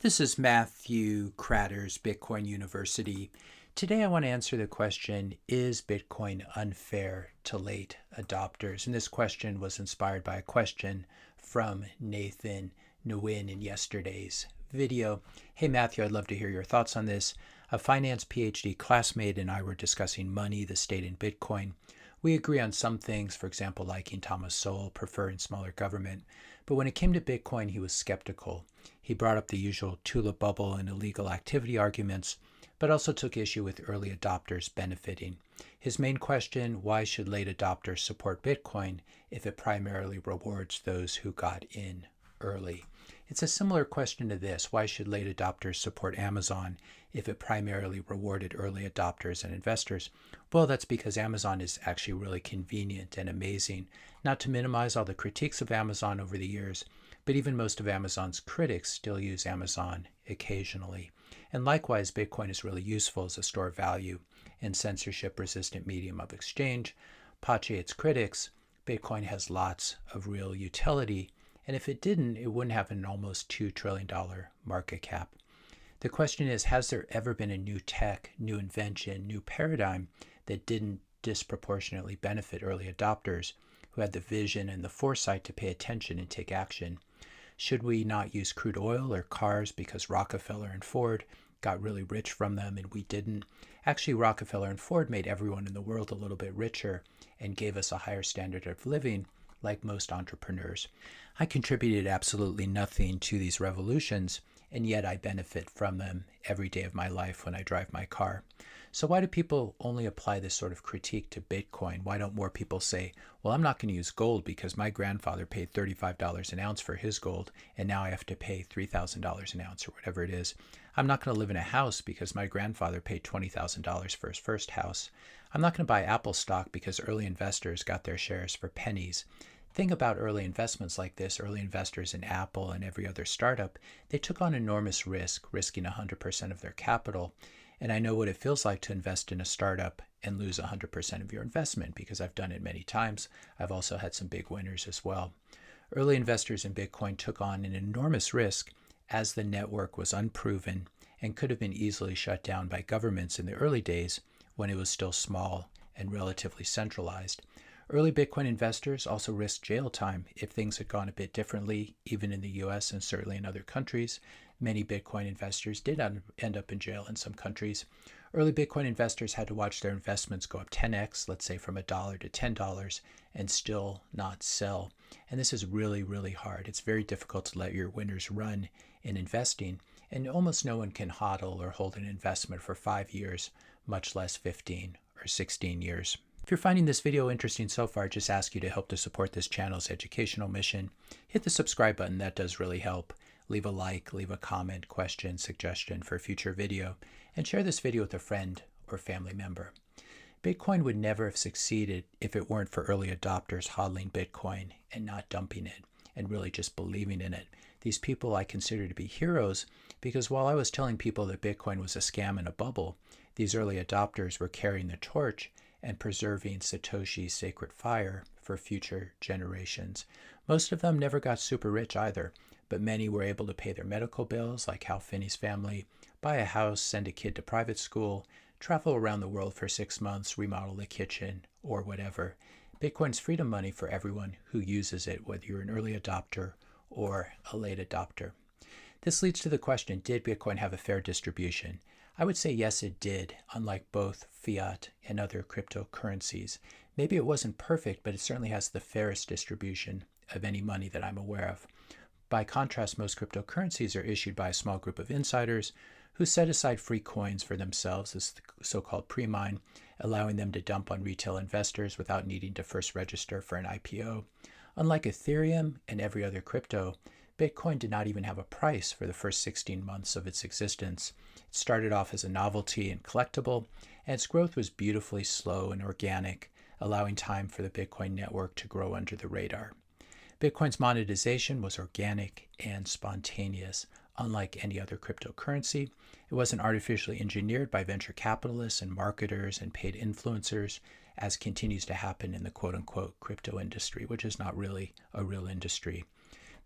This is Matthew Kratters, Bitcoin University. Today I want to answer the question, is Bitcoin unfair to late adopters? And this question was inspired by a question from Nathan Nguyen in yesterday's video. Hey Matthew, I'd love to hear your thoughts on this. A finance PhD classmate and I were discussing money, the state, and Bitcoin. We agree on some things, for example, liking Thomas Sowell, preferring smaller government. But when it came to Bitcoin, he was skeptical. He brought up the usual tulip bubble and illegal activity arguments, but also took issue with early adopters benefiting. His main question, why should late adopters support Bitcoin if it primarily rewards those who got in early? It's a similar question to this, why should late adopters support Amazon if it primarily rewarded early adopters and investors? Well, that's because Amazon is actually really convenient and amazing. Not to minimize all the critiques of Amazon over the years, but even most of Amazon's critics still use Amazon occasionally. And likewise, Bitcoin is really useful as a store of value and censorship-resistant medium of exchange. Pache its critics, Bitcoin has lots of real utility, and if it didn't, it wouldn't have an almost $2 trillion market cap. The question is, has there ever been a new tech, new invention, new paradigm that didn't disproportionately benefit early adopters who had the vision and the foresight to pay attention and take action? Should we not use crude oil or cars because Rockefeller and Ford got really rich from them and we didn't? Actually, Rockefeller and Ford made everyone in the world a little bit richer and gave us a higher standard of living, like most entrepreneurs. I contributed absolutely nothing to these revolutions, and yet I benefit from them every day of my life when I drive my car. So why do people only apply this sort of critique to Bitcoin? Why don't more people say, well, I'm not going to use gold because my grandfather paid $35 an ounce for his gold, and now I have to pay $3,000 an ounce or whatever it is. I'm not going to live in a house because my grandfather paid $20,000 for his first house. I'm not going to buy Apple stock because early investors got their shares for pennies. Thing about early investments like this, early investors in Apple and every other startup, they took on enormous risk, risking 100% of their capital. And I know what it feels like to invest in a startup and lose 100% of your investment because I've done it many times. I've also had some big winners as well. Early investors in Bitcoin took on an enormous risk as the network was unproven and could have been easily shut down by governments in the early days when it was still small and relatively centralized. Early Bitcoin investors also risked jail time if things had gone a bit differently, even in the US and certainly in other countries. Many Bitcoin investors did end up in jail in some countries. Early Bitcoin investors had to watch their investments go up 10x, let's say from $1 to $10, and still not sell. And this is really, really hard. It's very difficult to let your winners run in investing, and almost no one can hodl or hold an investment for 5 years, much less 15 or 16 years. If you're finding this video interesting so far, I just ask you to help to support this channel's educational mission. Hit the subscribe button, that does really help. Leave a like, leave a comment, question, suggestion for a future video, and share this video with a friend or family member. Bitcoin would never have succeeded if it weren't for early adopters hodling Bitcoin and not dumping it, and really just believing in it. These people I consider to be heroes because while I was telling people that Bitcoin was a scam and a bubble, these early adopters were carrying the torch and preserving Satoshi's sacred fire for future generations. Most of them never got super rich either, but many were able to pay their medical bills, like Hal Finney's family, buy a house, send a kid to private school, travel around the world for 6 months, remodel a kitchen, or whatever. Bitcoin's freedom money for everyone who uses it, whether you're an early adopter or a late adopter. This leads to the question, did Bitcoin have a fair distribution? I would say yes, it did, unlike both fiat and other cryptocurrencies. Maybe it wasn't perfect, but it certainly has the fairest distribution of any money that I'm aware of. By contrast, most cryptocurrencies are issued by a small group of insiders who set aside free coins for themselves, this so-called pre-mine, allowing them to dump on retail investors without needing to first register for an IPO. Unlike Ethereum and every other crypto, Bitcoin did not even have a price for the first 16 months of its existence. It started off as a novelty and collectible, and its growth was beautifully slow and organic, allowing time for the Bitcoin network to grow under the radar. Bitcoin's monetization was organic and spontaneous. Unlike any other cryptocurrency, it wasn't artificially engineered by venture capitalists and marketers and paid influencers, as continues to happen in the quote-unquote crypto industry, which is not really a real industry.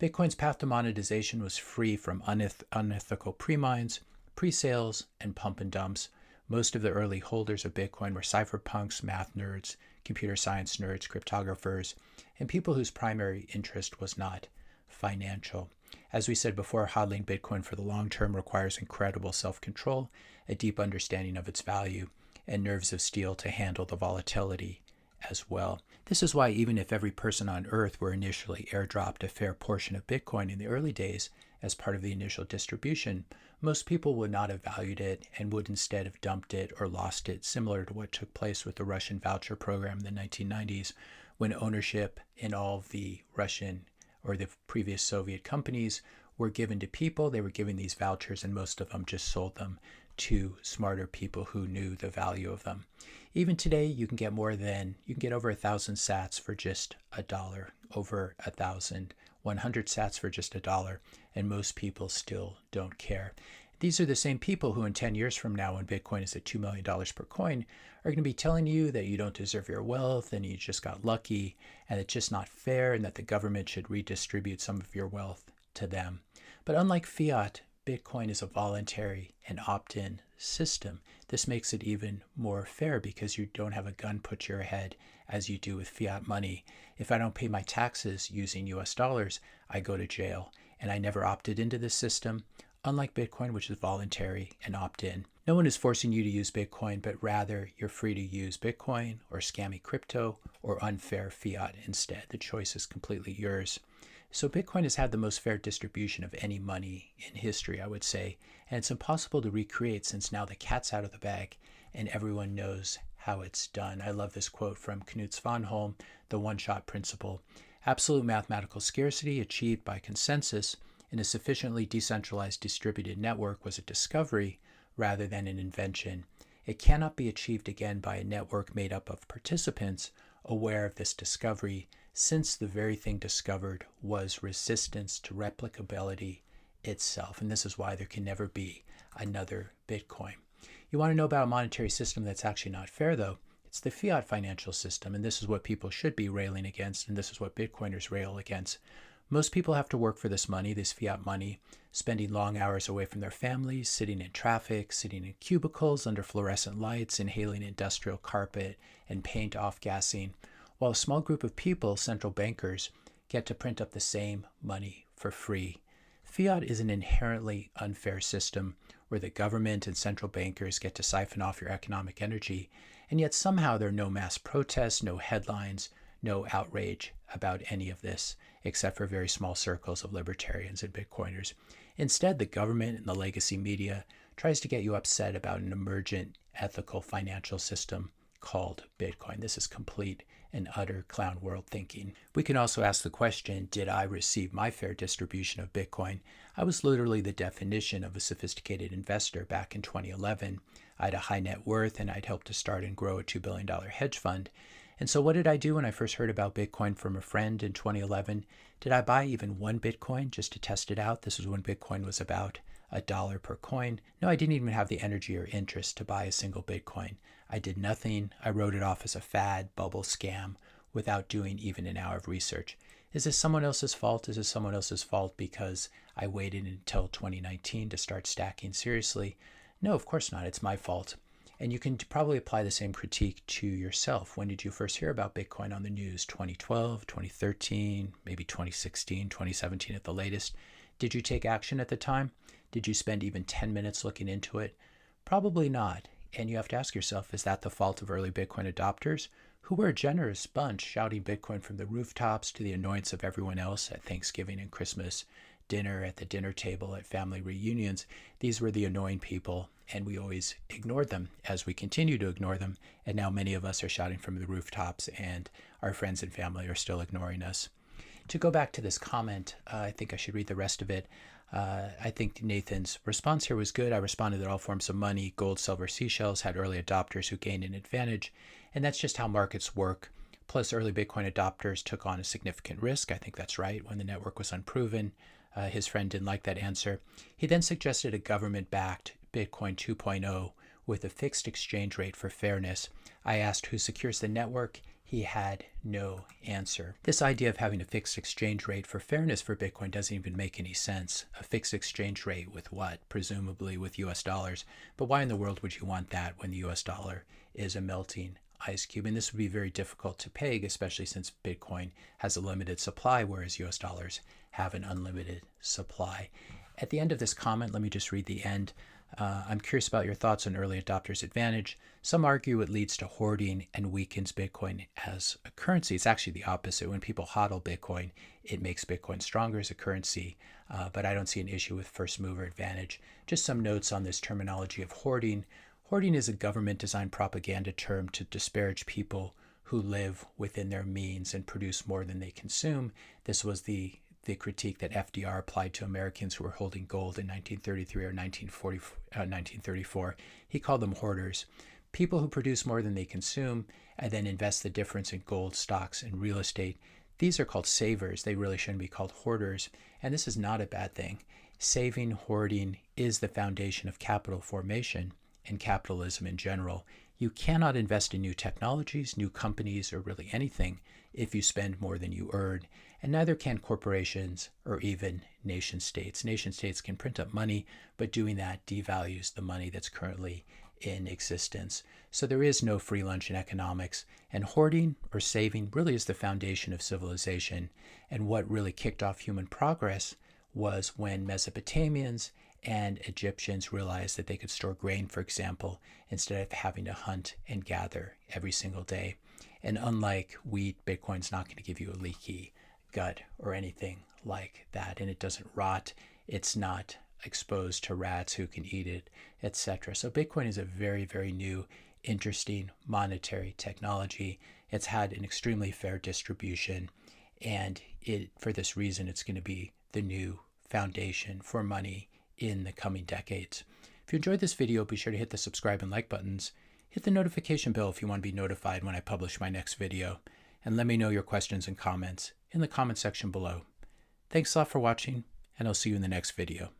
Bitcoin's path to monetization was free from unethical pre-mines, pre-sales, and pump and dumps. Most of the early holders of Bitcoin were cypherpunks, math nerds, computer science nerds, cryptographers, and people whose primary interest was not financial. As we said before, hodling Bitcoin for the long term requires incredible self-control, a deep understanding of its value, and nerves of steel to handle the volatility as well. This is why even if every person on Earth were initially airdropped a fair portion of Bitcoin in the early days as part of the initial distribution, most people would not have valued it and would instead have dumped it or lost it, similar to what took place with the Russian voucher program in the 1990s, when ownership in all of the Russian or the previous Soviet companies were given to people. They were given these vouchers, and most of them just sold them to smarter people who knew the value of them. Even today, you can get over 1,000 sats for just $1, over 1,100 sats for just $1, and most people still don't care. These are the same people who in 10 years from now, when Bitcoin is at $2 million per coin, are going to be telling you that you don't deserve your wealth and you just got lucky and it's just not fair and that the government should redistribute some of your wealth to them. But unlike fiat, Bitcoin is a voluntary and opt-in system. This makes it even more fair because you don't have a gun put to your head as you do with fiat money. If I don't pay my taxes using US dollars, I go to jail. And I never opted into this system, unlike Bitcoin, which is voluntary and opt-in. No one is forcing you to use Bitcoin, but rather you're free to use Bitcoin or scammy crypto or unfair fiat instead. The choice is completely yours. So Bitcoin has had the most fair distribution of any money in history, I would say, and it's impossible to recreate since now the cat's out of the bag and everyone knows how it's done. I love this quote from Knut Svanholm, The One-Shot Principle. Absolute mathematical scarcity achieved by consensus in a sufficiently decentralized distributed network was a discovery rather than an invention. It cannot be achieved again by a network made up of participants aware of this discovery, since the very thing discovered was resistance to replicability itself. And this is why there can never be another Bitcoin. You want to know about a monetary system that's actually not fair, though? It's the fiat financial system, and this is what people should be railing against, and this is what Bitcoiners rail against. Most people have to work for this money, this fiat money, spending long hours away from their families, sitting in traffic, sitting in cubicles under fluorescent lights, inhaling industrial carpet and paint off-gassing, while a small group of people, central bankers, get to print up the same money for free. Fiat is an inherently unfair system where the government and central bankers get to siphon off your economic energy, and yet somehow there are no mass protests, no headlines, no outrage about any of this, except for very small circles of libertarians and Bitcoiners. Instead, the government and the legacy media tries to get you upset about an emergent ethical financial system called Bitcoin. This is complete and utter clown world thinking. We can also ask the question, did I receive my fair distribution of Bitcoin? I was literally the definition of a sophisticated investor back in 2011. I had a high net worth and I'd helped to start and grow a $2 billion hedge fund. And so what did I do when I first heard about Bitcoin from a friend in 2011? Did I buy even one Bitcoin just to test it out? This was when Bitcoin was about $1 per coin. No, I didn't even have the energy or interest to buy a single Bitcoin. I did nothing. I wrote it off as a fad, bubble scam, without doing even an hour of research. Is this someone else's fault? Is this someone else's fault because I waited until 2019 to start stacking seriously? No, of course not. It's my fault. And you can probably apply the same critique to yourself. When did you first hear about Bitcoin on the news? 2012, 2013, maybe 2016, 2017 at the latest. Did you take action at the time? Did you spend even 10 minutes looking into it? Probably not. And you have to ask yourself, is that the fault of early Bitcoin adopters, who were a generous bunch shouting Bitcoin from the rooftops to the annoyance of everyone else at Thanksgiving and Christmas dinner, at the dinner table, at family reunions? These were the annoying people, and we always ignored them as we continue to ignore them. And now many of us are shouting from the rooftops, and our friends and family are still ignoring us. To go back to this comment, I think I should read the rest of it. I think Nathan's response here was good. I responded that all forms of money, gold, silver, seashells, had early adopters who gained an advantage. And that's just how markets work. Plus, early Bitcoin adopters took on a significant risk. I think that's right, when the network was unproven. His friend didn't like that answer. He then suggested a government-backed Bitcoin 2.0 with a fixed exchange rate for fairness. I asked who secures the network. he had no answer. This idea of having a fixed exchange rate for fairness for Bitcoin doesn't even make any sense. A fixed exchange rate with what? Presumably with US dollars. But why in the world would you want that when the US dollar is a melting ice cube? And this would be very difficult to peg, especially since Bitcoin has a limited supply, whereas US dollars have an unlimited supply. At the end of this comment, let me just read the end. I'm curious about your thoughts on early adopters' advantage. Some argue it leads to hoarding and weakens Bitcoin as a currency. It's actually the opposite. When people hodl Bitcoin, it makes Bitcoin stronger as a currency, but I don't see an issue with first mover advantage. Just some notes on this terminology of hoarding. Hoarding is a government-designed propaganda term to disparage people who live within their means and produce more than they consume. This was the critique that FDR applied to Americans who were holding gold in 1933 or 1934. He called them hoarders. People who produce more than they consume and then invest the difference in gold, stocks, and real estate. These are called savers. They really shouldn't be called hoarders. And this is not a bad thing. Saving, hoarding is the foundation of capital formation and capitalism in general. You cannot invest in new technologies, new companies, or really anything if you spend more than you earn. And neither can corporations or even nation states. Nation states can print up money, but doing that devalues the money that's currently in existence. So there is no free lunch in economics, and hoarding or saving really is the foundation of civilization. And what really kicked off human progress was when Mesopotamians and Egyptians realized that they could store grain, for example, instead of having to hunt and gather every single day. And unlike wheat, Bitcoin's not going to give you a leaky gut or anything like that, and it doesn't rot. It's not exposed to rats who can eat it, etc. So Bitcoin is a very, very new, interesting monetary technology. It's had an extremely fair distribution, and for this reason, it's going to be the new foundation for money in the coming decades. If you enjoyed this video, be sure to hit the subscribe and like buttons. Hit the notification bell if you want to be notified when I publish my next video. And let me know your questions and comments in the comment section below. Thanks a lot for watching, and I'll see you in the next video.